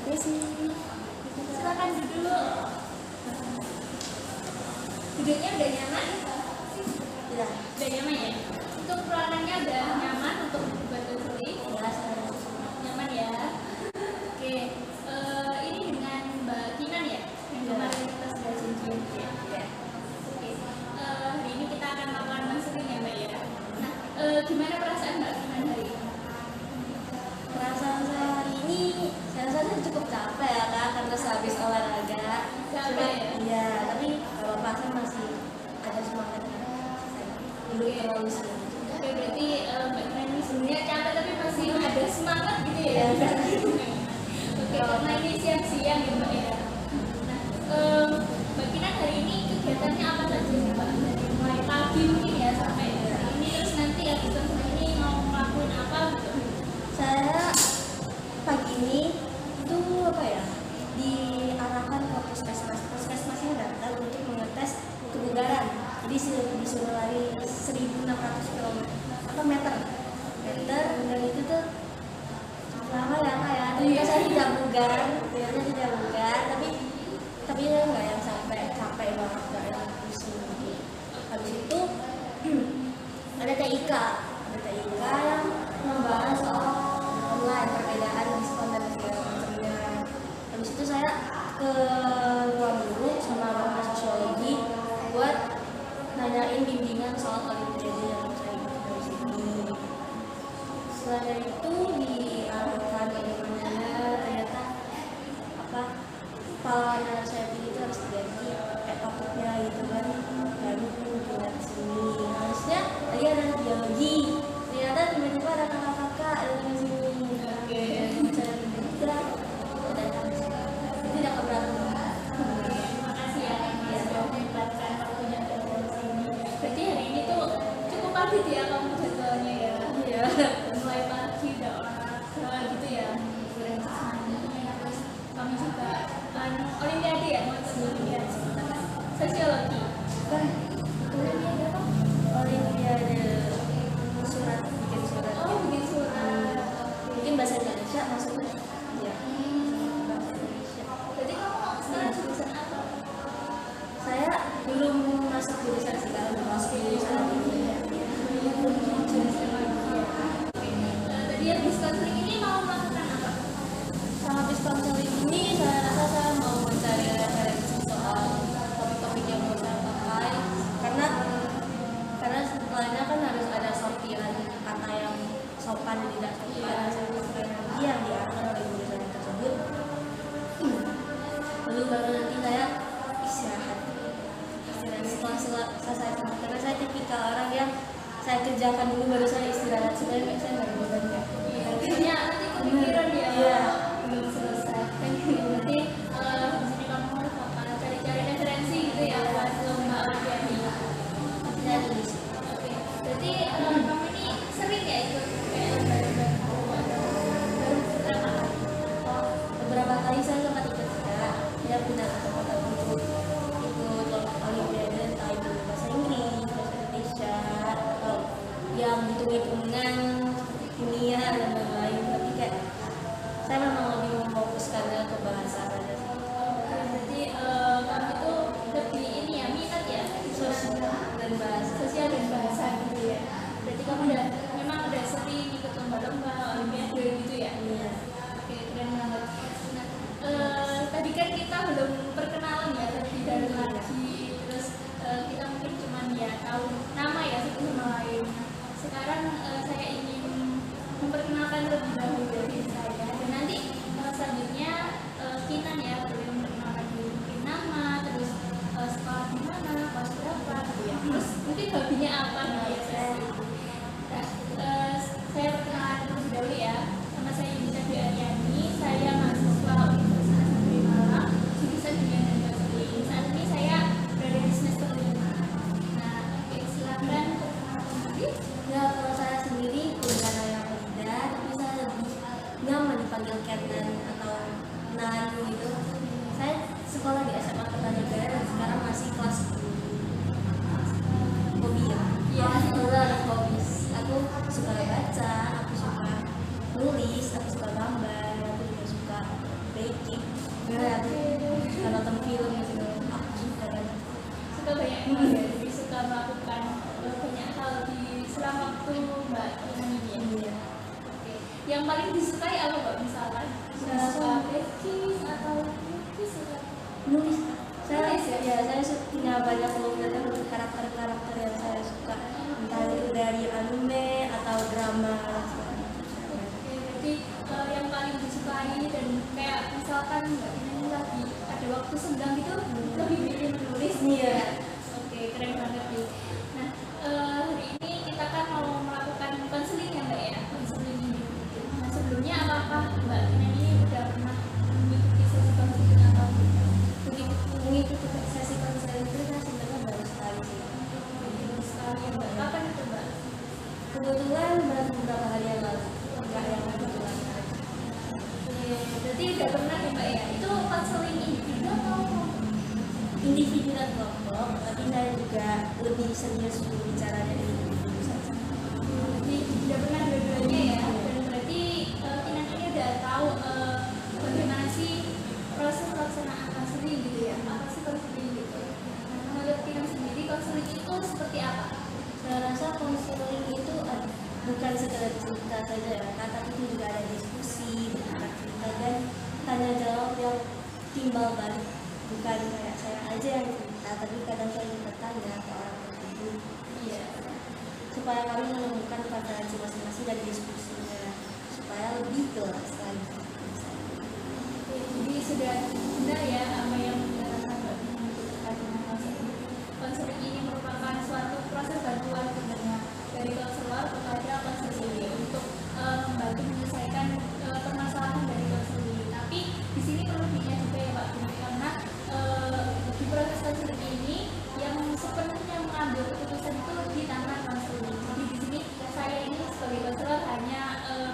Desi. Silakan duduk. Duduknya udah nyaman? Ya. Udah nyaman ya? Untuk ruangannya udah nyaman untuk buat counseling? Ya, nyaman ya. Oke, ini dengan Mbak Kinan ya? Yang kemarin kita sudah janjian ya. Oke, hari ini kita akan melakukan counseling ya Mbak ya. Nah, gimana perasaan Mbak Kinan hari ini? perasaan saya hari ini saya rasa saya cukup capek ya Kak, karena sehabis olahraga. Capek ya? Iya, tapi kalau pas saya masih ada semangat ya. Belum terlalu sih. Oke, berarti Mbak Kinan ini sebenarnya capek tapi masih ada semangat gitu ya? Oke, karena ini siang-siang ya Mbak ya. Nah, Mbak Kinan hari ini kegiatannya apa saja sih Mbak? Dari mulai pagi mungkin ya sampai hari ini, terus nanti ya kita ini mau ngelakuin apa gitu? Saya pagi ini itu apa ya, diarahkan ke puskesmasnya datang untuk mengetes kebugaran. Jadi disuruh lari 1.600 km atau meter, dan itu tuh lama ya Kak ya. Ternyata saya tidak bugar, tapi saya nggak yang sampai capek banget, nggak yang pusing. Habis itu ada TIK yang membahas soal online, perbedaan diskon dan segala macamnya. Habis itu saya ke ruang guru sama ruang sosiologi buat nanyain bimbingan soal olimpiade yang saya ikut dari sini. Setelah dari itu diarahkan ternyata pahlawan yang saya pilih itu harus diganti topiknya gitu kan, baru pindah ke sini. Harusnya tadi ada biologi, ternyata tiba-tiba ada kakak-kakak dari sini. Oke, saya tidak keberatan. Terima kasih ya sudah menyempatkan waktunya berada di sini. Berarti hari ini tuh cukup pagi ya kamu jadwalnya ya? Iya. Mulai pagi udah olahraga gitu ya, hiburan semuanya. Terus kami juga olimpiade ya, mau ikut olimpiade sosiologi. Olimpiade apa? Olimpiade surat, bikin surat. Oh, bikin surat. Mungkin bahasa Indonesia maksudnya. Iya. Bahasa Indonesia. Jadi kamu sekarang jurusan apa? Saya belum masuk jurusan sih, kalau belum masuk jurusan ini. Tadi habis counseling ini mau melakukan apa? Sama habis konseling ini saya rasa saya mau mencari referensi soal topik-topik yang mau saya pakai, karena setelahnya kan harus ada sortiran kata yang sopan dan tidak sopan. Saya pakai nanti yang diarahkan oleh jurusan tersebut. Lalu baru nanti saya istirahat setelah selesai, karena saya tipikal orang yang saya kerjakan dulu baru saya istirahat. Sebenarnya saya nggak beban ya. Akhirnya nanti kepikiran ya. Iya. Belum selesai. Berarti di sini kamu harus cari-cari referensi gitu ya buat lomba olimpiade. Saya tulis. Oke. Berarti kamu ini sering ya ikut kayak lomba-lomba? Baru berapa kali? Beberapa kali saya sempat ikut juga. Saya pindah ke tempat ikut olimpiade, entah itu bahasa Inggris, bahasa Indonesia, atau yang hitung-hitungan dunia dan lain-lain. Tapi kayak saya memang lebih memfokuskannya ke bahasa saja sih. Berarti kamu itu lebih ini ya, minat ya? Sosial dan bahasa gitu ya. Berarti kamu memang udah sering ikut lomba-lomba olimpiade gitu ya? Iya. Oke, keren banget. Nah, tadi kan kita belum perkenalan ya, lebih dalam lagi. Terus kita mungkin cuman ya tahu nama ya satu sama lain. Sekarang saya ingin memperkenalkan lebih dahulu dari saya. Dan nanti selanjutnya Nah, kalau nonton film gitu aku suka banget. Suka banyak hal ya, jadi suka melakukan banyak hal di selama waktu Mbak Ina ini ya. Iya. Oke. Yang paling disukai apa Mbak misalkan? Suka baking atau lukis atau Nulis. Saya Nulis ya? ya saya punya banyak logatnya untuk karakter-karakter yang saya suka, entah itu dari anime atau drama. Oke, berarti yang paling disukai dan kayak misalkan Mbak Ina ini lagi ada waktu senggang gitu lebih milih menulis. Iya. Oke, keren banget nih. Nah, hari ini kita kan mau melakukan konseling ya Mbak ya, konseling ini. Nah, sebelumnya apakah Mbak Ina ini udah pernah mengikuti sesi konseling atau Mengikuti sesi konseling itu saya sebenarnya baru sekali sih. belum sekali ya Mbak? Kapan itu Mbak? Kebetulan baru beberapa hari yang lalu, enggak yang kebetulan. Oke, berarti udah pernah ya Mbak ya? Itu konseling individu atau Individu dan kelompok, tapi saya juga lebih serius berbicaranya di individu saja. Jadi udah pernah dua-duanya ya, dan berarti Ina ini udah tahu bagaimana sih proses pelaksanaan konseling gitu ya, apa sih konseling gitu. Nah, menurut Ina sendiri konseling itu seperti apa? Saya rasa konseling itu bukan sekedar cerita saja ya, tapi itu juga ada diskusi, bertukar cerita dan tanya jawab yang timbal balik. Bukan kayak saya aja yang cerita, tapi kadang saya juga tanya ke orang tersebut. Iya. Supaya kami menemukan preferensi masing-masing dari diskusinya, supaya lebih jelas lagi. Oke, jadi sudah benar ya apa yang dikatakan Mbak Ina terkait dengan konseling. Konseling ini merupakan suatu proses bantuan sebenarnya dari konselor kepada konseling untuk membantu menyelesaikan permasalahan dari konseling. Tapi di sini perlu diingat juga ya Pak Ina, karena di proses konseling ini yang sepenuhnya mengambil keputusan itu di tangan konseling. Jadi di sini saya ini sebagai konselor hanya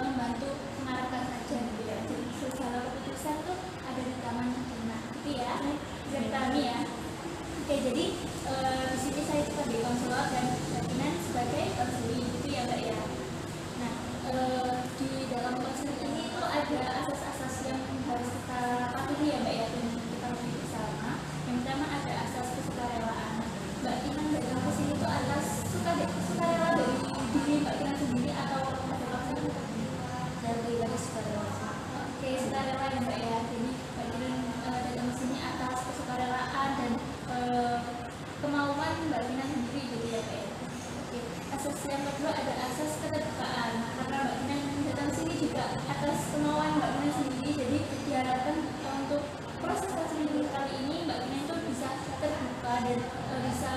membantu mengarahkan saja gitu ya. Jadi segala keputusan tuh ada di tangan Ina, gitu ya. Bisa dipahami ya. Oke, jadi di sini saya sebagai konselor dan Ina sebagai konseling gitu ya Mbak ya. Nah, di dalam konseling ini tuh ada asas-asas yang harus kita patuhi ya Mbak ya, dan kita patuhi bersama. Yang pertama ada asas kesukarelaan. Mbak Ina datang ke sini tuh atas sukarela dari diri Mbak Ina sendiri atau ada faktor? Saya pribadi suka banget. Oke, sukarela ya Mbak ya. Jadi Mbak Ina datang ke sini atas kesukarelaan dan kemauan Mbak Ina sendiri gitu ya Mbak ya. Oke, asas yang kedua ada asas keterbukaan. Karena Mbak Ina datang sini juga atas kemauan Mbak Ina sendiri, jadi diharapkan untuk proses konseling kali ini Mbak Ina itu bisa terbuka dan bisa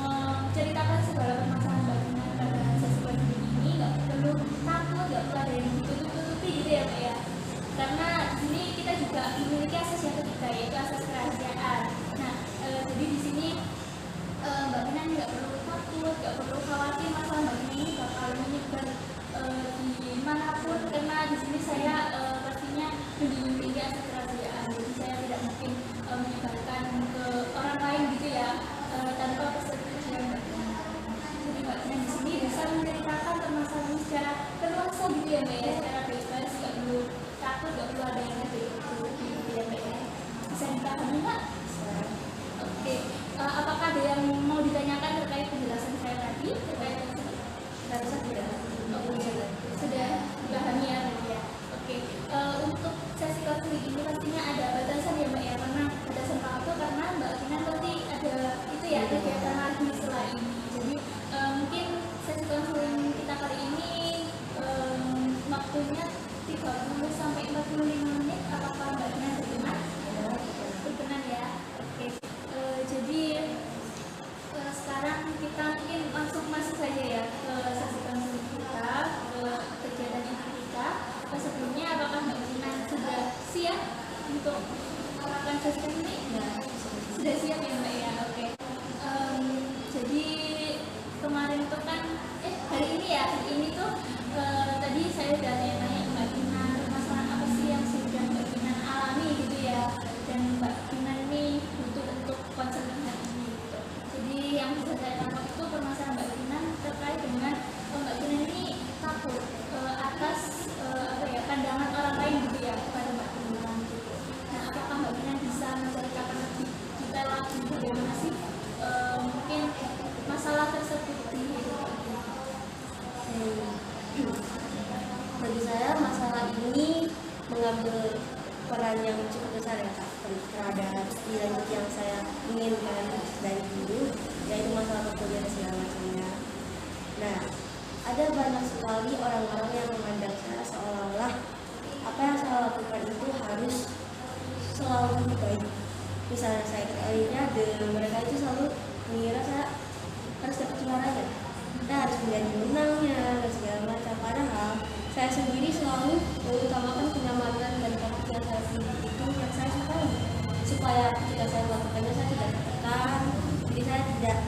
menceritakan segala permasalahan Mbak Ina pada sesi konseling ini. Nggak perlu takut, nggak perlu ada yang ditutup-tutupi gitu ya Mbak ya. Karena di sini kita juga memiliki asas yang ketiga, yaitu asas kerahasiaan. Nah, jadi di sini Mbak Ina nggak perlu takut, nggak perlu khawatir masalah Mbak Ina ini bakal menyebar di manapun, karena di sini saya pastinya menjunjung tinggi asas kerahasiaan. Jadi saya tidak mungkin menyebarkan ke orang lain gitu ya tanpa persetujuan Mbak Ina. Jadi Mbak Ina mengambil peran yang cukup besar ya Kak terhadap lanjut yang saya inginkan dari dulu, yaitu masalah perkuliahan dan segala macamnya. Nah, ada banyak sekali orang-orang yang memandang saya seolah-olah apa yang saya lakukan itu harus selalu baik. Misalnya saya ikut Olimpiade, mereka itu selalu mengira saya harus dapat juaranya, saya harus menjadi menangnya dan segala macam. Padahal saya sendiri selalu mengutamakan kenyamanan dan topik yang saya pilih itu yang saya sukai, supaya ketika saya melakukannya saya tidak tertekan, jadi saya tidak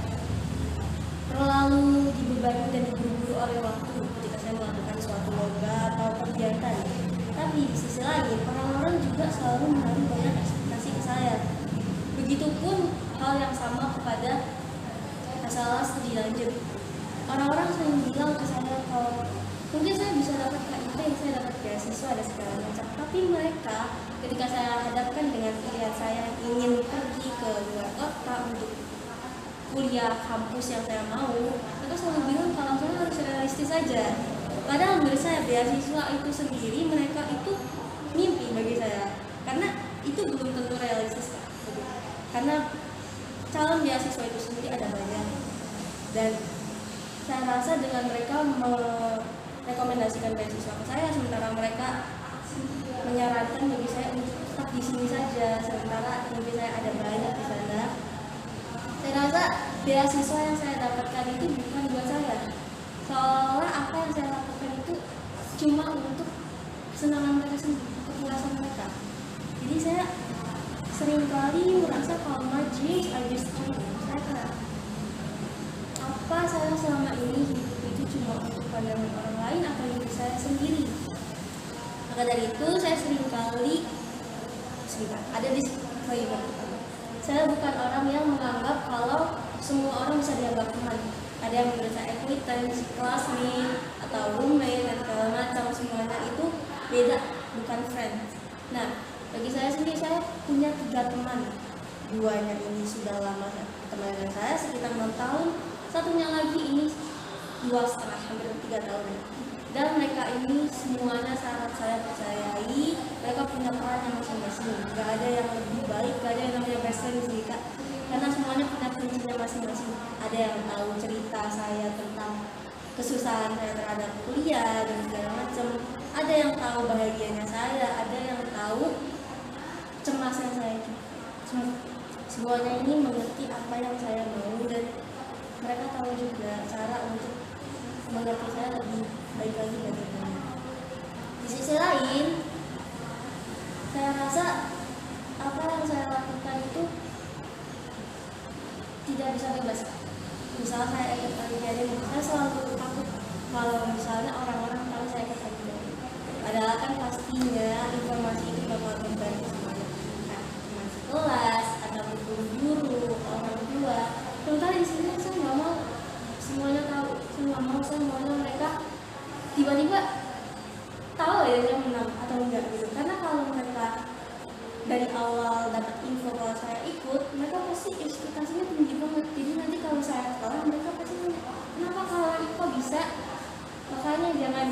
terlalu dibebani dan diburu-buru oleh waktu ketika saya melakukan suatu lomba atau kegiatan. Tapi di sisi lain, orang-orang juga selalu menaruh banyak ekspektasi ke saya. Begitupun hal yang sama kepada masalah studi lanjut. Orang-orang sering bilang ke saya kalau mungkin saya bisa dapat KIP, saya dapat beasiswa dan segala macam. Tapi mereka ketika saya hadapkan dengan pilihan saya yang ingin pergi ke luar kota untuk kuliah kampus yang saya mau, mereka selalu bilang kalau saya harus realistis saja. Padahal menurut saya beasiswa itu sendiri mereka itu mimpi bagi saya, karena itu belum tentu realistis. Karena calon beasiswa itu sendiri ada banyak, dan saya rasa dengan mereka merekomendasikan beasiswa ke saya, sementara mereka menyarankan bagi saya untuk tetap di sini saja, sementara mimpi saya ada banyak di sana. Saya rasa beasiswa yang saya dapatkan itu bukan buat saya, seolah apa yang saya lakukan itu cuma untuk kesenangan mereka sendiri, kepuasan mereka. Jadi saya seringkali merasa kalau my dreams are just dreams. Saya kira apa saya selama ini hidup itu cuma untuk pandangan orang lain atau diri saya sendiri. Maka dari itu saya seringkali ada disclaimer. Saya bukan orang yang menganggap kalau semua orang bisa dianggap teman. Ada yang menurut saya acquaintance, classmate, atau roommate dan segala macam, semuanya itu beda, bukan friend. Nah, bagi saya sendiri, saya punya 3 teman. 2-nya ini sudah lama teman dengan saya, sekitar 6 tahun. Satunya lagi ini 2,5, hampir 3 tahun. Dan mereka ini semuanya sangat saya percayai. Mereka punya peran masing-masing. Gak ada yang lebih baik, gak ada yang namanya best friend sih Kak. Karena semuanya punya kuncinya masing-masing. Ada yang tahu cerita saya tentang kesusahan saya terhadap kuliah dan segala macam. Ada yang tahu bahagianya saya, ada yang tahu cemasnya saya. Semuanya ini mengerti apa yang saya mau, dan mereka tahu juga cara untuk mengerti saya lebih baik lagi bagaimana. Di sisi lain, saya rasa apa yang saya lakukan itu tidak bisa bebas. Misalnya saya ikut Olimpiade, saya selalu takut kalau misalnya orang-orang tahu saya ikut Olimpiade. Padahal kan pastinya informasi itu bakal membantu semuanya, nah, masuk kelas ataupun guru, orang tua. Sementara di sini saya nggak mau semuanya tahu, saya nggak mau, saya maunya mereka tiba-tiba tahu ya saya menang atau enggak gitu. Karena kalau mereka dari awal dapat info kalau saya ikut, mereka pasti ekspektasinya tinggi banget. Jadi nanti kalau saya kalah, mereka pasti nanya, kenapa kalau kok bisa? Makanya jangan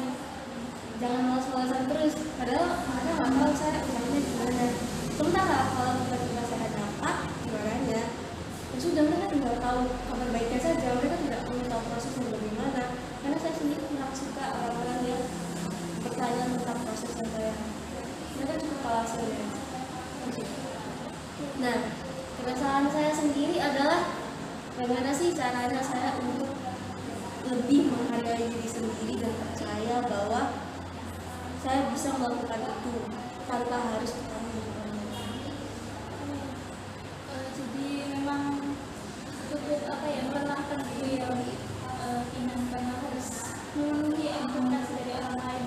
malas-malasan terus. Padahal mereka nggak tahu saya usahanya gimana. Sementara kalau tiba-tiba saya dapat juaranya, ya sudah, mereka tinggal tahu kabar baiknya saja. Mereka tidak perlu tahu prosesnya bagaimana. Karena saya sendiri tidak suka orang-orang yang bertanya tentang prosesnya saya. Mereka cukup tahu hasilnya. Nah, keresahan saya sendiri adalah bagaimana sih caranya saya untuk lebih menghargai diri sendiri dan percaya bahwa saya bisa melakukan itu tanpa harus ketemu dengan orang lain. Jadi memang cukup melelahkan gitu ya, Kinan, karena harus memenuhi ekspektasi dari orang lain,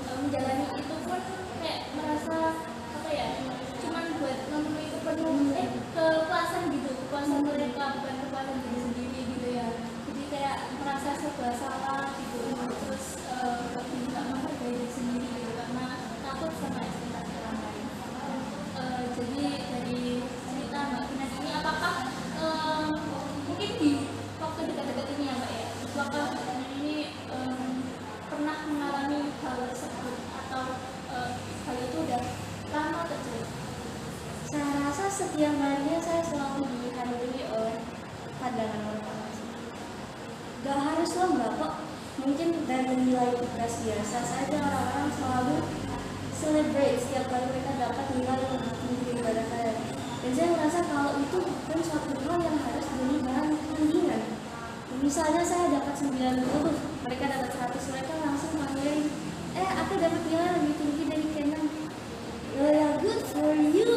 dan menjalani itu pun kayak merasa cuman buat memenuhi kepuasan gitu, kepuasan mereka, bukan kepuasan diri sendiri gitu ya. Jadi kayak merasa serba salah gitu, terus nggak menghargai diri sendiri gitu karena takut sama ekspektasi orang lain. Jadi dari cerita Mbak Kinan ini, apakah mungkin di waktu dekat-dekat ini ya Mbak ya, apakah ini setiap harinya saya selalu dihantui oleh pandangan orang. Gak harus lomba kok, mungkin dari nilai tugas biasa saja orang-orang selalu celebrate setiap kali mereka dapat nilai yang lebih tinggi daripada saya. Dan saya merasa kalau itu bukan suatu hal yang harus jadi bahan tandingan. Misalnya saya dapat 90, mereka dapat 100, mereka langsung panggilin, aku dapat nilai lebih tinggi dari Kenan. Ya, good for you.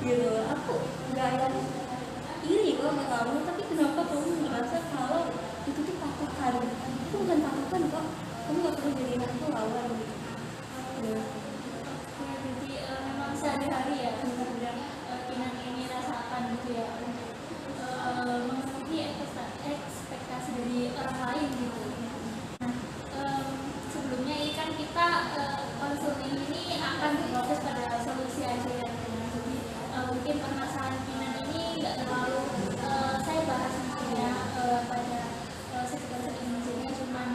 Gitu, aku nggak yang iri kok sama kamu, tapi kenapa kamu merasa kalau itu tuh patokan? Itu bukan patokan kok, kamu nggak perlu jadiin aku lawan gitu. Ya, jadi memang sehari-hari ya benar-benar Kinan ini rasakan gitu ya untuk memenuhi ekspektasi dari orang lain gitu. Nah, sebelumnya ini kan kita konseling ini akan berfokus pada solusi aja ya. Jadi mungkin permasalahan Kinan ini nggak terlalu saya bahas gitu ya pada sekedar ini cuman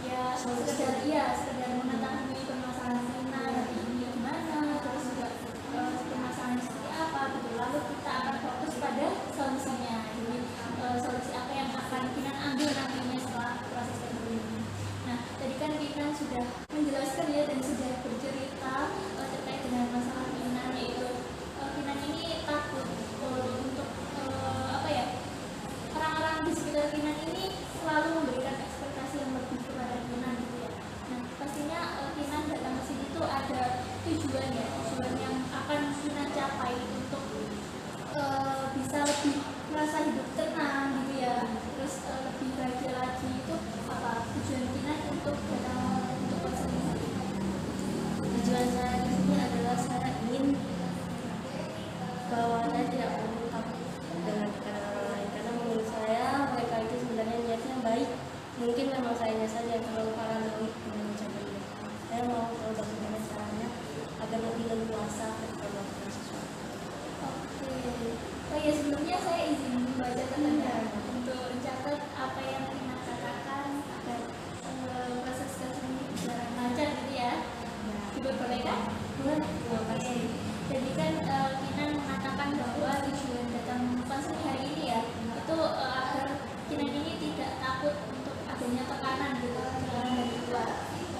ya sekedar mengetahui permasalahan Kinan ini gimana, terus juga permasalahan seperti apa gitu. Lalu kita akan fokus pada solusinya. Jadi solusi apa yang akan Kinan ambil nantinya setelah proses ini. Nah, tadi kan Kinan sudah menjelaskan ya dan sudah bercerita terkait dengan masalah Kinan, yaitu Kinan ini takut untuk apa ya, orang-orang di sekitar Kinan ini selalu memberikan ekspektasi yang lebih kepada Kinan gitu ya. Nah, pastinya Kinan datang ke sini tuh ada tujuan ya, tujuan yang akan Kinan capai untuk bisa lebih merasa hidup tenang gitu ya, terus lebih bahagia lagi. Itu apa tujuan Kinan untuk datang untuk konseling? Tujuan saya di sini adalah saya ingin bahwa saya tidak perlu takut dengan tekanan orang lain, karena menurut saya mereka itu sebenarnya niatnya baik. Mungkin memang sayanya saja yang terlalu paranoid dengan mencapai itu. Saya mau tahu bagaimana caranya agar lebih leluasa ketika melakukan sesuatu. Oke. Oh ya, sebelumnya saya izin membacakan Anda untuk mencatat apa yang Kinan katakan agar proses konseling ini berjalan lancar gitu ya. Diperbolehkan? Boleh, terima kasih. Jadi kan Kinan mengatakan bahwa tujuan datang konseling hari ini ya itu agar Kinan ini tidak takut untuk adanya tekanan gitu, tekanan dari luar.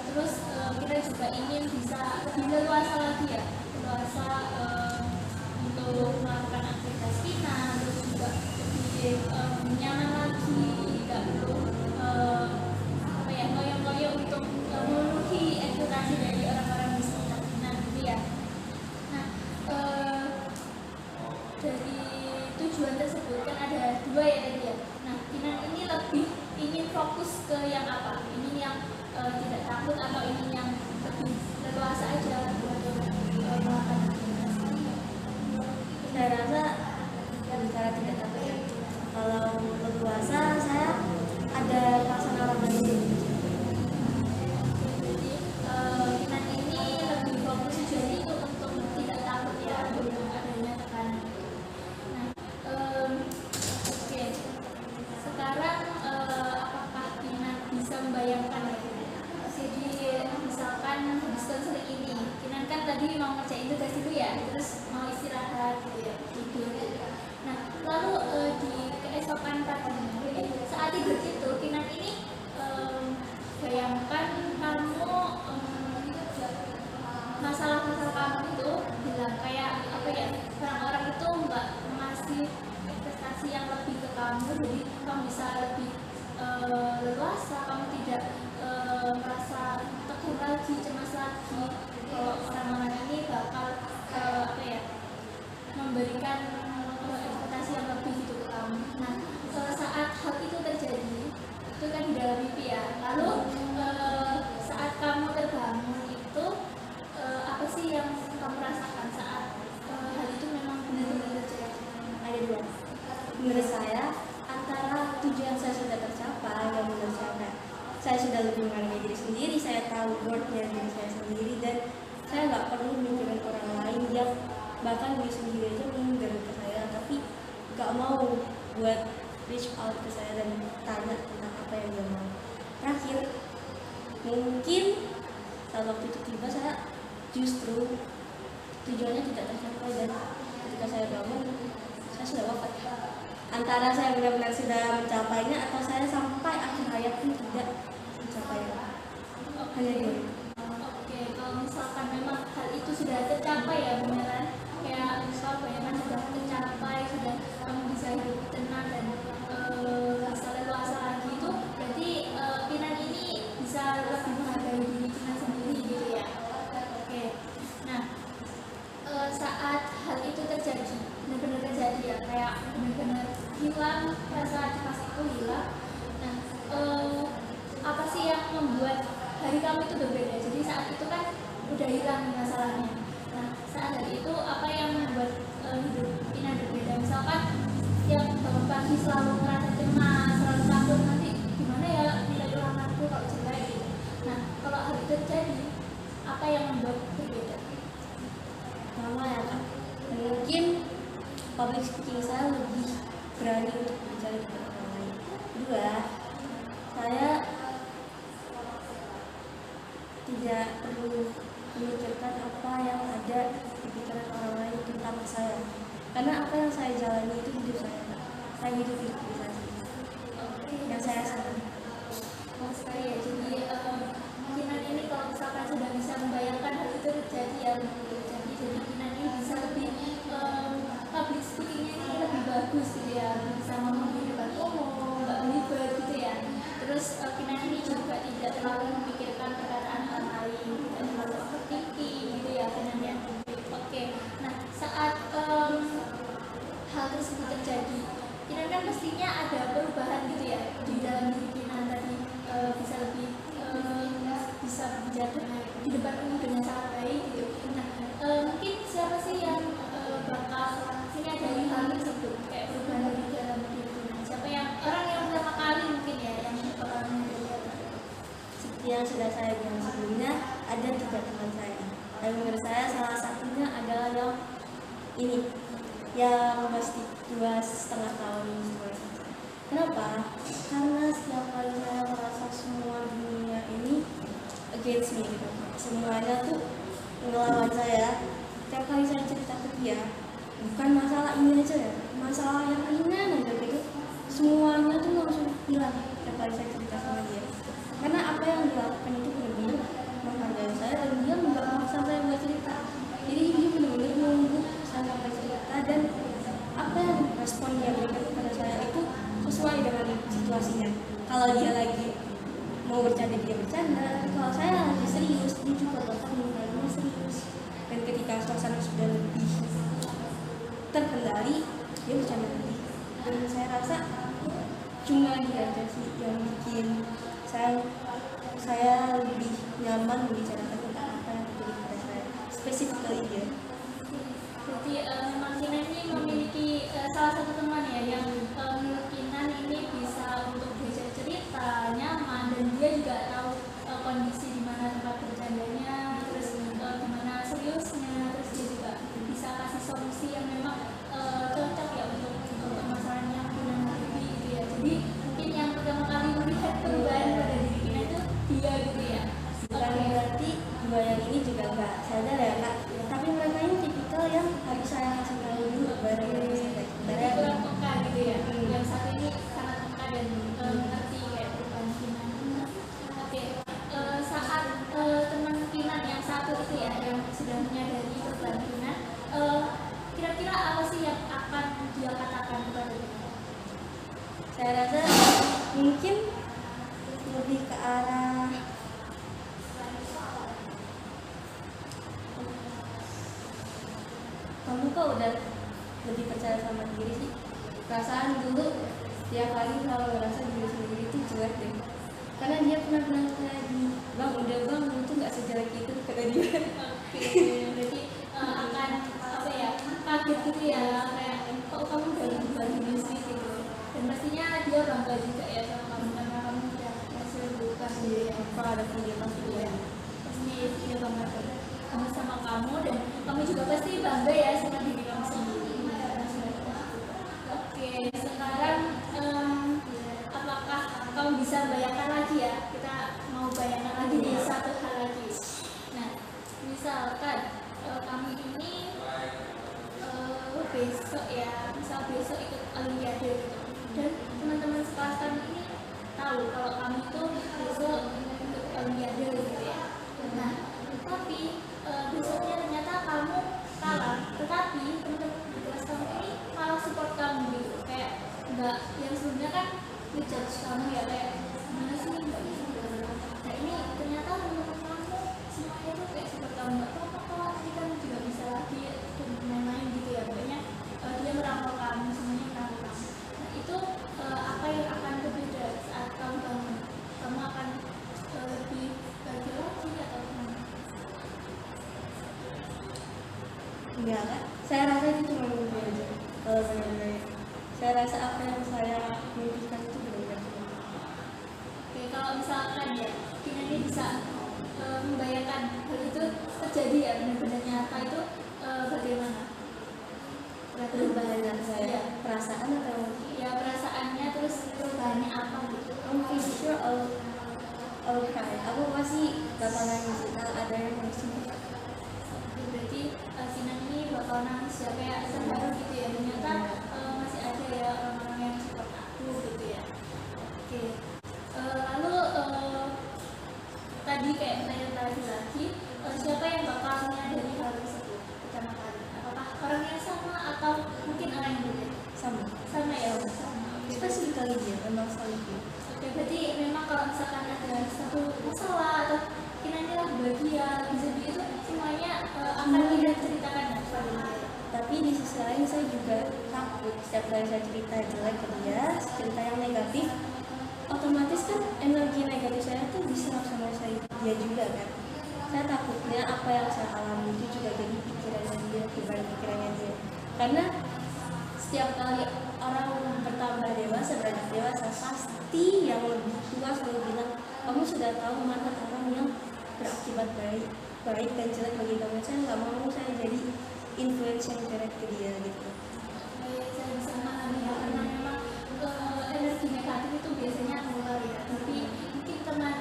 Terus kita juga ingin bisa lebih leluasa lagi ya, leluasa untuk melakukan aktivitas Kinan, terus juga lebih nyaman lagi, tidak perlu apa ya, ngoyo-ngoyo untuk memenuhi ekspektasi dari orang-orang di sekitar Kinan gitu ya. Nah, dari tujuan tersebut kan ada dua ya tadi ya. Nah, Kinan ini lebih ingin fokus ke yang apa? Ini yang tidak takut atau ini yang lebih leluasa aja untuk melakukan aktivitas? Saya rasa bicara tidak takut ya. Kalau leluasa, saya ada perasaan orang lain. Jadi Kinan ini lebih fokus tujuan itu untuk tidak takut ya untuk adanya tekanan. Nah, oke. Sekarang apakah Kinan bisa membayangkan ya? Jadi misalkan habis konseling ini, Kinan kan tadi mau ngerjain tugas dulu ya, terus mau istirahat gitu ya, tidur gitu. Nah, lalu di keesokan paginya, saat tidur itu Kinan ini bayangkan kamu masalah-masalah kamu itu bilang kayak apa ya, orang-orang itu nggak ngasih investasi yang lebih ke kamu, jadi kamu bisa lebih leluasa, kamu tidak merasa tegang lagi, cemas lagi kalau orang-orang ini bakal apa ya, memberikan ekspektasi yang lebih gitu ke kamu. Nah, saat hal itu terjadi, itu kan di dalam mimpi ya, lalu saat kamu terbangun itu apa sih yang kamu rasakan saat hal itu memang benar-benar terjadi? Ada dua. Menurut saya, antara tujuan saya sudah tercapai dan menurut saya sudah lebih menghargai diri sendiri, saya tahu worth-nya diri saya sendiri, dan saya nggak perlu mikirin orang lain yang bahkan diri sendiri aja minder ke saya, tapi nggak mau buat reach out ke saya dan tanya tentang apa yang dia mau. Terakhir, mungkin saat waktu itu tiba, saya justru tujuannya tidak tercapai dan ketika saya bangun saya sudah wafat. Antara saya benar-benar sudah mencapainya atau saya sampai akhir hayat pun tidak mencapainya. Hanya itu. Oke, kalau misalkan memang hal itu sudah tercapai ya beneran, kayak misal bayangan sudah tercapai, sudah kamu bisa hidup tenang dan bisa leluasa lagi, itu berarti Kinan ini bisa lebih menghargai diri Kinan sendiri gitu ya. Oke, nah saat hal itu terjadi, benar-benar terjadi ya, kayak benar-benar hilang rasa cemas itu hilang. Nah, apa sih yang membuat hari kamu itu berbeda? Jadi saat itu kan udah hilang masalahnya. Nah, saat hari itu apa yang membuat hidup Kinan berbeda? Misalkan yang bangun pagi selalu merasa cemas, selalu takut nanti gimana ya nilai ulanganku kalau jelek gitu. Nah, kalau hal itu terjadi, apa yang membuat berbeda? Pertama ya Kak, mungkin public speaking saya lebih berani untuk bicara di depan orang lain. Kedua, saya tidak perlu memikirkan apa yang ada di pikiran orang lain tentang saya, karena apa yang saya jalani itu hidup saya. Saya hidup diri saya sendiri. Yang saya senang. Sekali ya, jadi Kinan ini kalau misalkan sudah bisa membayangkan hal itu terjadi ya, jadi Kinan ini bisa lebih public speakingnya ini lebih bagus gitu ya, bisa ngomong di depan umum, nggak belibet gitu ya. Terus Kinan ini juga tidak terlalu memikirkan perkataan orang lain, tidak terlalu overthinking gitu ya Kinan ya. Oke, nah saat hal tersebut terjadi, Kinan kan pastinya ada perubahan gitu ya di dalam diri Kinan tadi, bisa lebih bisa berbicara di depan umum dengan sangat baik gitu. Nah, mungkin siapa sih yang bakal menyadari hal tersebut, kayak perubahan dari dalam diri Kinan? Siapa yang orang yang pertama kali mungkin ya yang bakal menyadari hal tersebut? Seperti yang sudah saya bilang sebelumnya, ada 3 teman saya. Dan menurut saya salah satunya adalah yang ini, yang masih 2,5 tahun sekolah. Kenapa? Karena setiap kali saya merasa semua dunia ini against me gitu, semuanya tuh ngelawan saya. Setiap kali saya cerita ke dia, bukan masalah ini aja ya, masalah yang ringan aja gitu, semuanya tuh langsung hilang setiap kali saya cerita sama dia. Karena apa yang dia lakukan itu benar-benar menghargai saya dan dia nggak maksa saya buat cerita. Jadi dia benar-benar menunggu saya sampai cerita, dan apa yang respon dia berikan kepada saya itu sesuai dengan situasinya. Kalau dia lagi mau bercanda, dia bercanda. Kalau saya lagi serius, dia juga bakal menilainya serius. Dan ketika suasana sudah lebih terkendali, dia bercanda lebih. Dan saya rasa cuma dia aja sih yang bikin saya lebih nyaman membicarakan tentang apa yang terjadi pada saya, spesifikally dia. Jadi memang Kinan ini memiliki salah satu teman ya yang menurut Kinan ini bisa untuk diajak cerita, nyaman, dan dia juga tahu kondisi di mana tempat bercandanya, terus di mana seriusnya, terus dia juga bisa kasih solusi yang memang cocok ya untuk permasalahan yang Kinan hadapi gitu ya. Jadi mungkin yang pertama kali melihat perubahan pada diri Kinan itu dia gitu ya. Bukan berarti dua yang ini juga nggak sadar ya Kak, tapi mereka ini tipikal yang harus saya kasih tahu dulu baru Jadi kurang peka gitu ya. Yang satu ini sangat peka dan mengerti kayak perubahan Kinan. Oke, saat teman Kinan yang satu itu ya, yang sudah menyadari perubahan Kinan, kira-kira apa sih yang akan dia katakan kepada Kinan? Saya rasa mungkin lebih ke arah kamu kok udah lebih percaya sama diri sih. Perasaan dulu setiap kali kalau ngerasa diri sendiri itu jelek deh, karena dia pernah bilang kayak gini, bang udah bang lu tuh nggak sejelek itu, kata dia. Oke, berarti akan apa ya, kaget gitu ya, kayak kok kamu udah berubah gini sih gitu. Dan pastinya dia bangga juga ya sama kamu karena kamu udah berhasil berubah sendiri ya. Kalau ada video pasti ya. Pasti dia bangga kamu sama kamu, dan kamu juga pasti bangga ya sama diri kamu sendiri. Oke, sekarang apakah kamu bisa bayangkan lagi ya, kita mau bayangkan lagi nih satu hal lagi. Nah, misalkan kamu ini Enggak kan? Saya rasa itu cuma mimpi aja. Kalau benar-benar, saya rasa apa yang saya mimpikan itu benar-benar. Oke, kalau misalkan ya Kina ini bisa membayangkan hal itu terjadi ya benar-benar nyata itu bagaimana? Perubahan saya, Ya. perasaan atau Ya perasaannya terus perubahannya apa gitu? I'm pretty sure I'll cry. Aku pasti bakal nangis kalau ada yang nangis. Berarti Kina ini bakal nangis ya kayak terharu gitu ya, ternyata masih ada ya orang-orang yang support aku gitu ya. Oke. Lalu tadi kayak pertanyaan lagi siapa yang bakal menyadari hal tersebut pertama kali? Apakah orang yang sama atau mungkin orang yang berbeda? Sama ya, sama. Spesifikali dia, memang sekali dia. Oke, berarti memang kalau misalkan ada satu masalah atau Kina ini lah bahagia, sedih itu semuanya akan Kina ceritakan ya kepada dia. Tapi di sisi lain saya juga takut setiap kali saya cerita jelek ke dia, cerita yang negatif, otomatis kan energi negatif saya tuh diserap sama dia juga kan. Saya takutnya apa yang saya alami itu juga jadi pikirannya dia, beban pikirannya dia. Karena setiap kali orang bertambah dewasa, beranjak dewasa, pasti yang lebih tua selalu bilang, kamu sudah tahu mana orang yang berakibat baik dan jelek bagi kamu. Saya nggak mau saya jadi influence yang jelek ke dia gitu. Saya bisa memahami ya, karena memang energi negatif itu biasanya keluar ya, tapi mungkin teman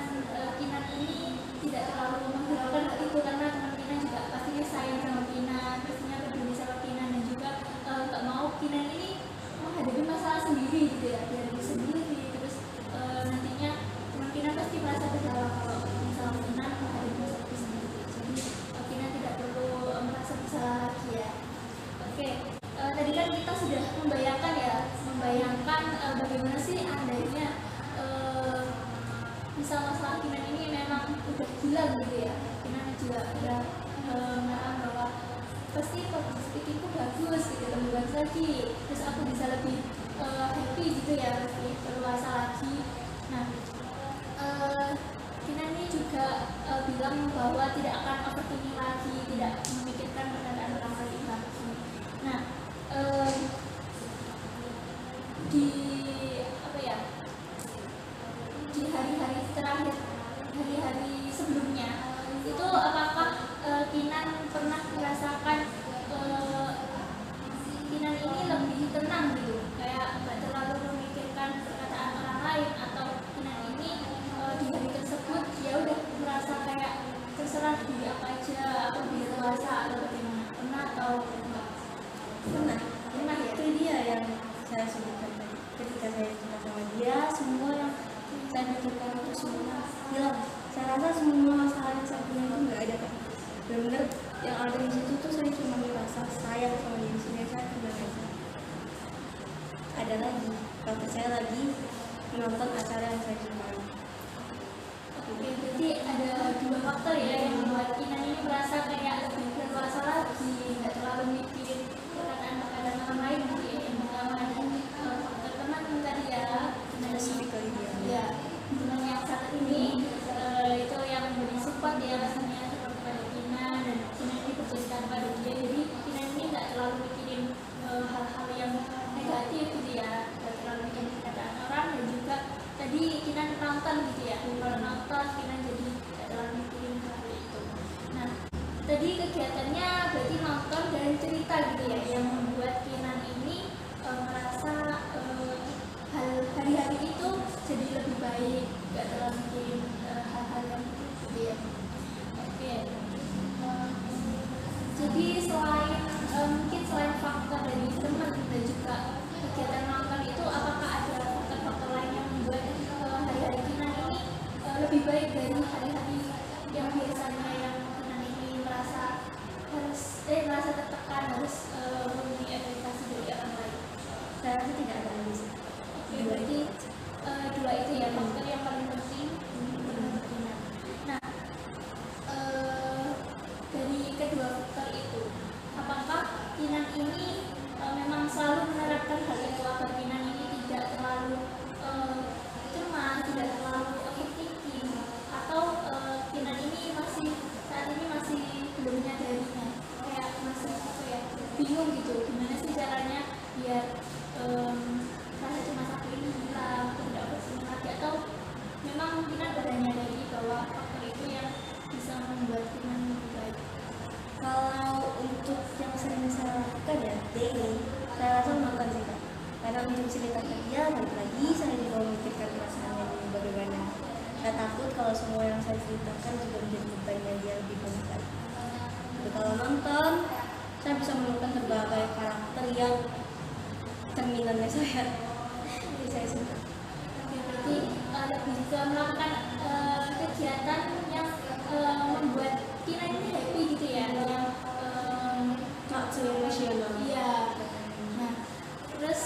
Kina ini tidak terlalu menghiraukan hal itu karena teman Kina juga pastinya sayang sama Kina, pastinya peduli sama Kina dan juga nggak mau Kina ini menghadapi masalah sendiri gitu ya, dihadapi sendiri terus nantinya teman Kina pasti merasa bersalah kalau misalnya Kina menghadapi masalah itu sendiri, jadi Kina tidak perlu merasa bersalah lagi ya. Oke, tadi kan kita sudah membayangkan bagaimana sih andainya misal masalah Kina ini memang udah hilang gitu ya, Kina juga udah mengatakan bahwa pasti public speakingku bagus gitu, lebih bagus lagi, terus aku bisa lebih happy gitu ya, lebih berluasa lagi. Nah, Kina ini juga bilang bahwa tidak akan overthinking lagi, tidak memikirkan perkataan orang lain lagi. Nah, di apa ya, di hari-hari terakhir, hari-hari sebelumnya itu apakah Kinan pernah merasakan Kinan ini lebih tenang gitu, kayak nggak terlalu memikirkan perkataan orang lain, atau Kinan ini di hari tersebut ya udah merasa kayak terserah diri apa aja, aku lebih dewasa atau bagaimana? Pernah atau enggak? Pernah ya. Itu dia yang saya sebutkan tadi. Ketika saya cerita sama dia, semua yang saya pikirkan itu semua hilang. Saya rasa semua masalah yang saya punya itu nggak ada kan. Benar-benar yang ada di situ tuh saya cuma merasa sayang sama diri sendiri, saya tenang aja. Ada lagi, waktu saya lagi menonton acara yang saya sukai. Oke, berarti ada dua faktor ya yang membuat Kinan ini merasa kayak lebih berkuasa lagi, nggak terlalu mikirin perkataan orang lain gitu ya. Yang pertama ada faktor teman tadi ya, Kinan Spesifikali dia. ya, teman yang satu ini itu yang memberi support dia rasanya seperti pada Kinan, dan Kinan ini bercerita pada dia, jadi Kinan ini nggak terlalu mikirin hal-hal yang negatif gitu ya, nggak terlalu mikirin perkataan orang, dan juga tadi Kinan nonton gitu ya, kalau nonton Kinan jadi nggak terlalu mikirin hal itu. Nah, tadi kegiatannya berarti nonton dan cerita gitu ya, yang membuat Kinan ini merasa hal hari-hari itu jadi lebih baik, nggak terlalu mikirin hal-hal yang gitu ya. Oke. Jadi mungkin selain faktor dari teman dan juga kegiatan nonton itu, apakah ada faktor-faktor lain yang membuat hari-hari Kinan ini lebih baik dari hari-hari yang biasanya yang Kinan ini merasa tertekan, harus memenuhi ekspektasi dari orang lain? Saya rasa tidak ada lagi sih. Oke, berarti dua itu ya faktor yang paling penting menurut Kinan. Nah, dari kedua faktor itu, apakah Kinan ini memang selalu menerapkan hal itu agar Kinan ini tidak terlalu cemas, tidak terlalu overthinking, atau Kinan ini saat ini masih belum menyadarinya, kayak masih apa ya, biar rasa cemas aku ini hilang, aku tidak overthinking lagi, atau memang Kinan udah nyadari bahwa faktor itu yang bisa membuat Kinan lebih baik? Kalau untuk yang sering saya lakukan ya daily, saya rasa makan sih Kak. Karena untuk cerita ke dia, balik lagi saya juga memikirkan perasaannya dulu bagaimana. Saya takut kalau semua yang saya ceritakan juga menjadi bebannya dia lebih banyak lagi. Jadi kalau nonton, saya bisa menemukan berbagai karakter yang cerminannya saya. Jadi saya suka. Oke, berarti lebih ke melakukan kegiatan yang membuat Kinan ini happy gitu ya, yang Not so emotional. iya. Nah, terus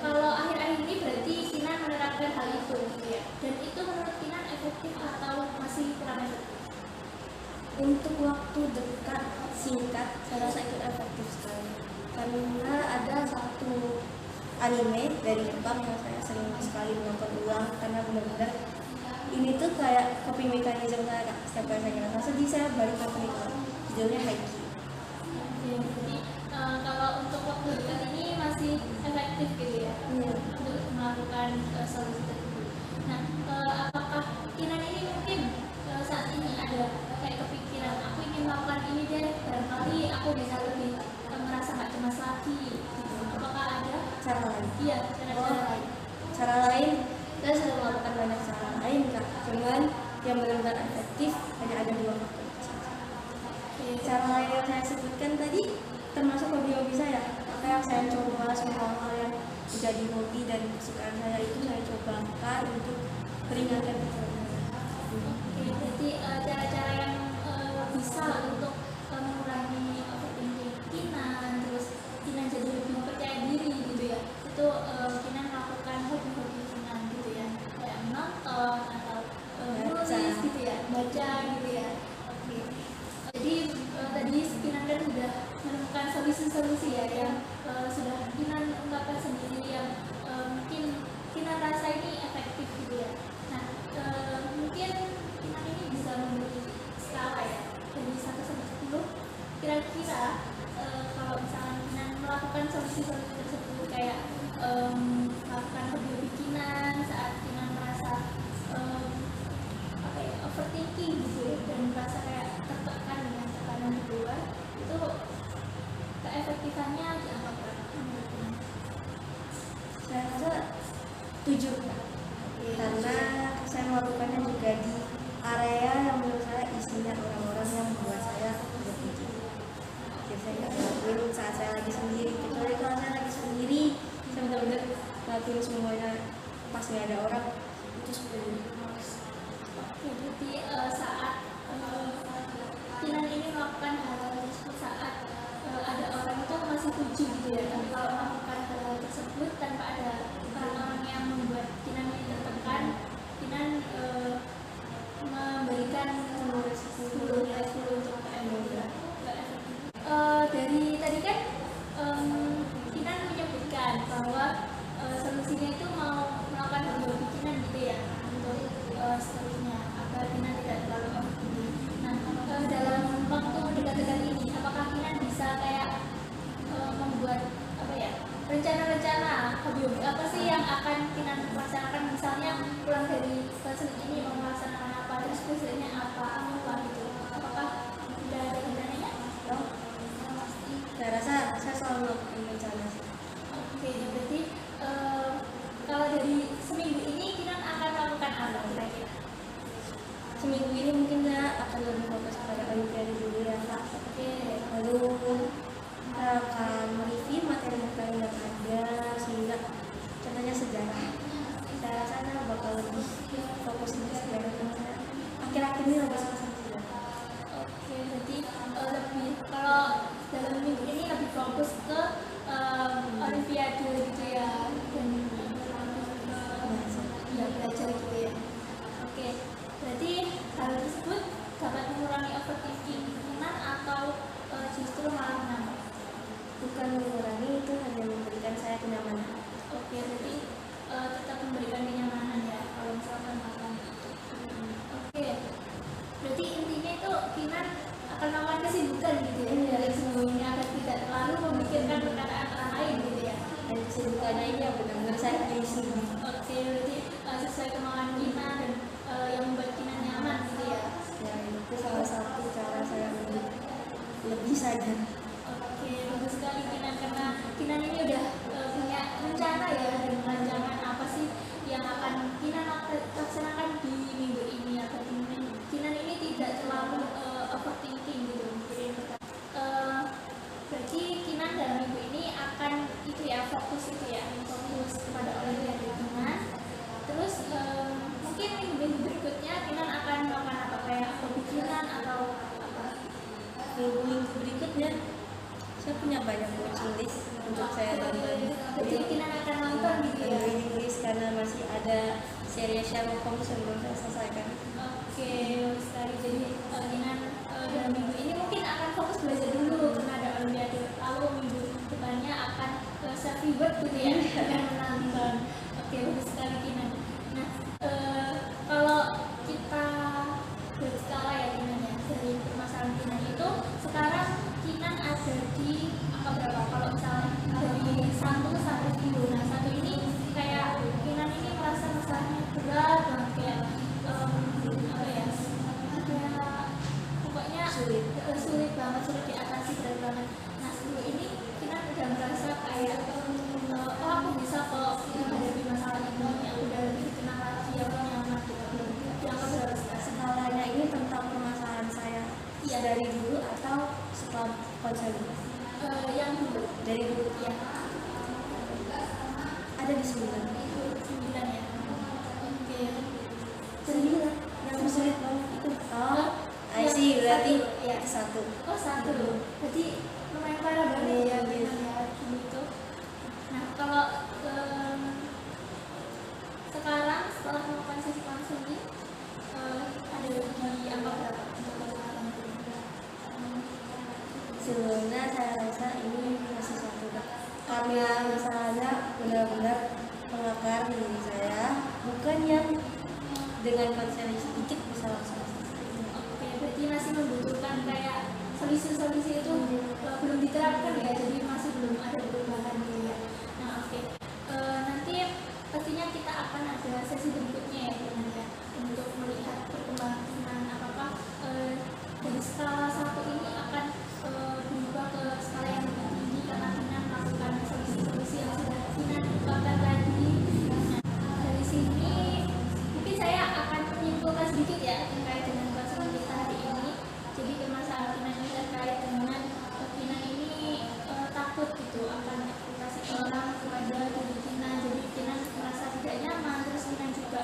kalau akhir-akhir ini berarti Kinan menerapkan hal itu gitu ya, dan itu menurut Kinan efektif atau masih kurang efektif? Untuk waktu dekat singkat, saya rasa itu efektif sekali. Karena ada satu anime dari Jepang yang saya sering sekali menonton ulang karena benar-benar ini tuh kayak coping mechanism saya Kak. Setiap kali saya ngerasa sedih, saya balik nonton itu. Judulnya Haikyuu. Oke, berarti kalau untuk waktu dekat ini masih efektif gitu ya, untuk melakukan solusi tersebut. Nah, apakah Kinan ini mungkin saat ini ada kayak kepikiran aku ingin melakukan ini deh, barangkali aku bisa lebih merasa nggak cemas lagi gitu. Apakah ada Cara lain. iya cara-cara lain? Cara lain, saya sudah melakukan banyak cara lain Kak. Cuman yang benar-benar efektif hanya ada dua faktor. Oke, Cara lain yang saya sebutkan tadi termasuk hobi-hobi saya. Makanya saya coba semua hal yang menjadi hobi dan kesukaan saya itu saya cobakan untuk meringankan pikiran saya. Oke, berarti cara-cara yang bisa untuk mengurangi overthinking Kinan, terus Kinan jadi lebih percaya diri gitu ya, itu Kinan melakukan hobi-hobi Kinan gitu ya, kayak menonton atau menulis gitu ya, baca gitu ya. Oke, jadi tadi Kinan kan sudah menemukan solusi-solusi ya yang sudah Kinan ungkapkan sendiri yang mungkin Kinan rasa ini efektif gitu ya. Nah, mungkin Kinan ini bisa memberi skala ya dari 1 sampai 10. Kira-kira kalau misalnya Kinan melakukan solusi-solusi tersebut kayak melakukan hobi-hobi Kinan saat Kinan merasa apa ya, overthinking gitu ya, dan merasa kayak tertekan dengan tekanan di luar, itu keefektifannya di angka berapa menurut Kinan? Saya rasa 7 Kak. Karena saya melakukannya juga di area yang menurut saya isinya orang-orang yang membuat saya berpikir. Jadi saya nggak ngelakuin saat saya lagi sendiri. Kecuali kalau saya lagi sendiri, saya benar-benar ngelakuin semuanya pas nggak ada orang. Itu 10. Ya, berarti saat Kinan ini melakukan hal tersebut saat ada orang itu masih 7 gitu ya, tapi kalau melakukan hal tersebut tanpa ada orang-orang yang membuat Kinan ini tertekan, Kinan memberikan 10 nilai 10 untuk keefektifan. Dari tadi kan Kinan menyebutkan bahwa solusinya itu mau melakukan hobi Kinan gitu ya, untuk seterusnya agar Kinan tidak terlalu overthinking. Nah, dalam waktu dekat-dekat ini, apakah Kinan bisa kayak membuat apa ya, rencana-rencana hobi-hobi apa sih yang akan Kinan laksanakan, misalnya pulang dari stasiun ini mau melaksanakan apa, terus biasanya apa gitu. Apakah sudah ada rencananya? Saya rasa saya selalu melakukan rencana sih. Oke, berarti kalau dari seminggu ini Kinan akan melakukan apa kira-kira? Seminggu ini mungkin saya akan lebih fokus pada olimpiade dulu ya Kak. Oke, Lalu saya akan mereview materi-materi yang ada sehingga contohnya sejarah. Saya rasa saya bakal lebih fokus di sejarah karena saya akhir-akhir ini lebih suka sama sejarah. oke, berarti lebih kalau dalam minggu ini lebih fokus ke olimpiade gitu ya, dan belajar gitu ya. Oke, berarti hal tersebut dapat mengurangi overthinking Kinan atau justru malah menambah? Bukan mengurangi, itu hanya memberikan saya kenyamanan. Oke, berarti tetap memberikan kenyamanan ya kalau misalkan melakukan itu. Oke, berarti intinya itu Kinan akan melakukan kesibukan gitu ya dari sebelumnya agar tidak terlalu memikirkan perkataan orang lain gitu ya. sesuainya ini ya benar-benar saya pilih sendiri. Oke, berarti sesuai kemauan Kina dan yang membuat Kina nyaman gitu ya. Ya itu salah satu cara saya lebih saja. Oke, bagus sekali Kina, karena Kina ini udah punya rencana ya, dan rancangan apa sih yang akan Kina laksanakan di minggu ini, atau Kina ini tidak terlalu overthinking gitu mikirin berarti Kina dalam minggu ini akan itu ya, fokus itu ya, fokus kepada olimpiade Kina. Terus mungkin minggu berikutnya Kina akan melakukan apa, kayak hobi Kina atau apa? Minggu berikutnya saya punya banyak watching list untuk saya tonton. Berarti Kina akan nonton gitu ya? Reading list karena masih ada seri Sherlock Holmes yang belum saya selesaikan. Oke, bagus sekali. Jadi Kina dalam minggu ini mungkin akan fokus belajar dulu karena ada olimpiade. Lalu minggu depannya akan self reward gitu ya, akan menonton. Oke, bagus sekali Kina. Nah, kalau kita berskala ya Kina ya, dari permasalahan Kina itu sekarang Kina ada di angka berapa? Kalau misalnya dari 1 sampai 10. Nah, 1 ini kayak Kina ini merasa masalahnya berat banget, kayak apa ya, kayak pokoknya sulit banget, sulit diatasi, berat banget. Nah, 10 ini Kina udah merasa kayak oh aku bisa kok menghadapi masalah ini, aku udah lebih tenang lagi, aku nyaman gitu. Yang berapa sekarang? Skalanya ini tentang permasalahan saya dari dulu atau setelah konser Yang dulu dari dulu ya, ada di 9. 9 ya. Oke. 9 yang sulit banget itu. Oh, I Yang see, berarti satu, ya. satu. Oh, 1. Berarti lumayan parah banget ya gitu. Nah, kalau sekarang setelah melakukan sesi konseling ada di angka berapa? Sebelumnya saya rasa ini masih satu karena masalahnya benar-benar mengakar di diri saya, bukan yang dengan konseling sedikit bisa langsung selesai. Oke, berarti masih membutuhkan kayak solusi-solusi itu belum diterapkan ya, jadi masih belum ada perubahan gitu ya. Nah, oke. Nanti pastinya kita akan ada sesi berikutnya ya Kina ya, untuk melihat perkembangan apakah dari skala 1 ini akan berubah ke skala yang lebih tinggi karena Kina melakukan solusi-solusi yang sudah Kina lakukan tadi. Nah, dari sini mungkin saya akan menyimpulkan sedikit ya terkait dengan konseling kita hari ini. Jadi permasalahan Kina ini terkait dengan Kina ini takut gitu akan ekspektasi orang kepada diri Kina. Jadi Kina merasa tidak nyaman, terus Kina juga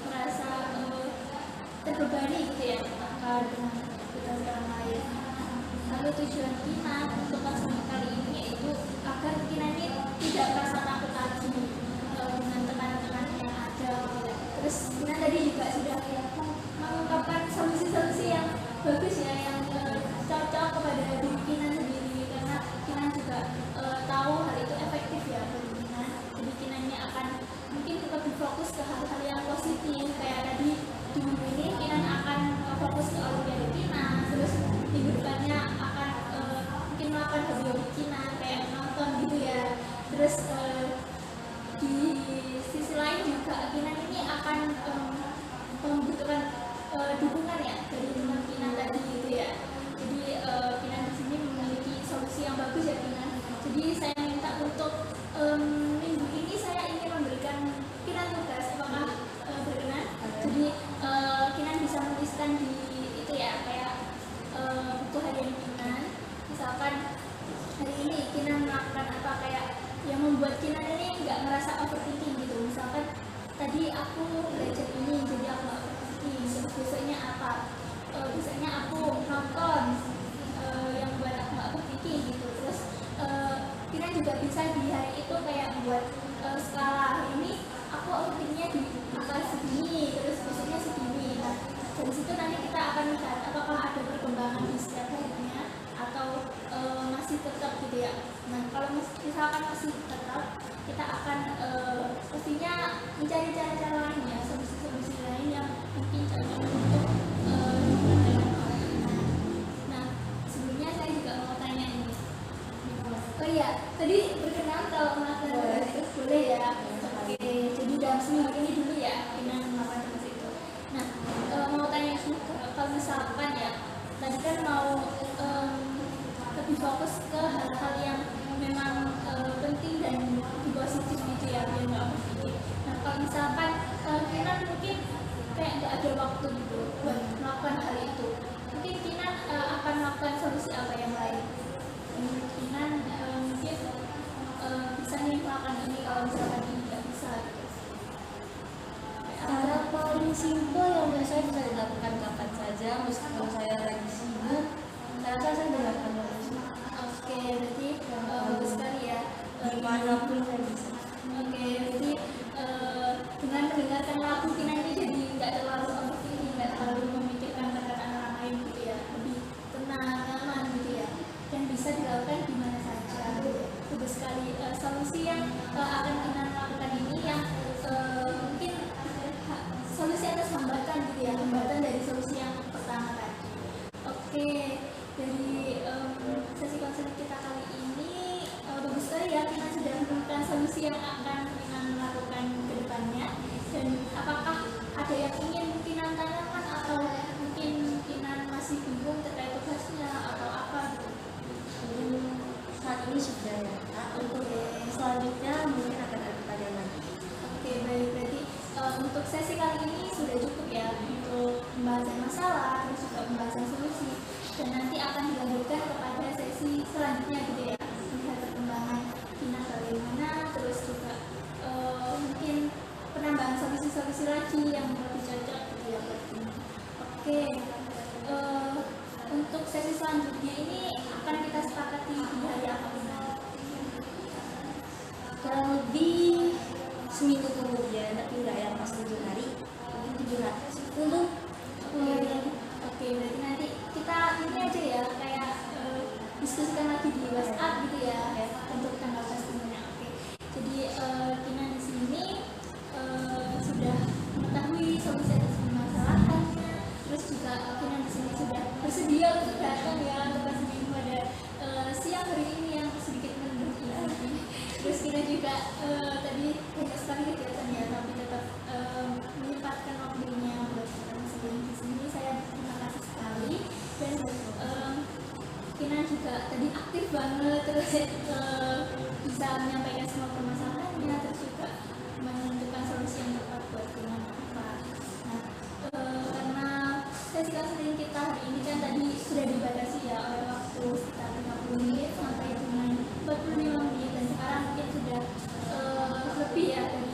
merasa terbebani gitu ya dengan aktivitas orang lain. Lalu tujuan Kina untuk konseling kali ini yaitu agar Kina ini tidak merasa takut lagi dengan tekanan-tekanan yang ada. Terus Kina tadi juga sudah mengungkapkan solusi-solusi yang bagus ya, yang cocok kepada diri Kina sendiri, karena Kina juga tahu hal itu efektif ya bagi Kina. Jadi Kina ini akan mungkin lebih fokus ke hal-hal yang positif, kayak tadi di minggu ini Kina akan fokus ke olimpiade Kina, terus minggu depannya akan mungkin melakukan hobi Kina kayak nonton gitu ya. Terus di sisi lain juga Kina ini akan membutuhkan dukungan ya dari teman Kina tadi gitu ya. Jadi Kina di sini memiliki solusi yang bagus ya Kina. Jadi saya minta untuk minggu ini saya ingin memberikan Kina tugas, apakah berkenan? Jadi Kina bisa menuliskan di itu ya, kayak buku harian Kina. Misalkan hari ini Kina melakukan apa, kayak yang membuat Kina ini nggak merasa overthinking gitu. Misalkan tadi aku belajar ini jadi aku nggak overthinking, terus besoknya apa, besoknya aku nonton yang buat aku nggak overthinking gitu. Terus Kina juga bisa di hari itu kayak buat skala hari ini aku overthinkingnya di angka segini, terus besoknya segini. Nah, dari situ nanti kita akan lihat apakah ada perkembangan di setiap harinya atau masih tetap gitu ya. Nah, kalau misalkan masih tetap, kita akan pastinya mencari cara-cara lain ya, solusi-solusi lain yang mungkin cocok untuk nah, sebelumnya saya juga mau tanya ini. Oh iya, tadi berkenan kalau melakukan boleh fokus ke hal-hal yang memang penting dan positif gitu ya, biar nggak overthinking. Nah kalau misalkan Kinan mungkin kayak nggak ada waktu gitu buat melakukan hal itu, mungkin Kinan akan melakukan solusi apa yang lain? Kinan mungkin bisa nih melakukan ini kalau misalkan ini nggak bisa gitu. Cara paling simpel yang biasanya bisa dilakukan kapan saja, meskipun saya lagi sibuk, saya rasa saya dilakukan terus. Oke, berarti bagus sekali ya. Dimanapun saya bisa. Oke, berarti dengan mendengarkan lagu Kinan ini jadi nggak terlalu overthinking, nggak terlalu memikirkan perkataan orang lain gitu ya, lebih tenang, nyaman gitu ya, dan bisa dilakukan di mana saja. Bagus sekali. Solusi yang akan Kinan lakukan ini yang mungkin solusi atas hambatan gitu ya, hambatan dari solusi yang pertama tadi. Oke, dari sesi konseling kita kali ini bagus sekali ya, kita sudah menemukan solusi yang akan Kinan lakukan ke depannya. Dan apakah ada yang ingin Kinan tanyakan atau mungkin Kinan masih bingung terkait tugasnya atau apa gitu? Saat ini sudah ya, Kak. Untuk selanjutnya mungkin akan ada pertanyaan lagi. Oke, baik, berarti untuk sesi kali ini sudah cukup ya untuk pembahasan masalah, terus juga pembahasan solusi, dan nanti akan dilanjutkan kepada sesi selanjutnya gitu ya, melihat perkembangan Kinan bagaimana, terus juga mungkin penambahan solusi-solusi lagi yang lebih cocok gitu ya buat Kinan. Oke, untuk sesi selanjutnya ini akan kita sepakati di hari apa Kinan? Kurang lebih seminggu kemudian, tapi nggak yang pas 7 hari, mungkin 7 hari 10. Oke, berarti nanti kita ini aja ya, kayak diskusikan lagi di WhatsApp gitu ya, untuk tanggal pastinya. Oke, jadi Kinan di sini sudah mengetahui solusi atas permasalahannya, terus juga Kinan di sini sudah bersedia untuk datang ya untuk pastinya pada siang hari ini yang sedikit mendung ini. Terus kita juga tadi banyak sekali kegiatannya, tapi tetap menyempatkan waktunya buat kita masing-masing di sini. Saya terima kasih sekali, dan Kinan juga tadi aktif banget, terus bisa menyampaikan semua permasalahannya, terus juga menentukan solusi yang tepat buat Kinan apa. Nah, karena sesi konseling kita hari ini kan tadi sudah dibatasi ya oleh waktu sekitar 50 menit sampai dengan 45 menit, dan sekarang mungkin sudah lebih ya dari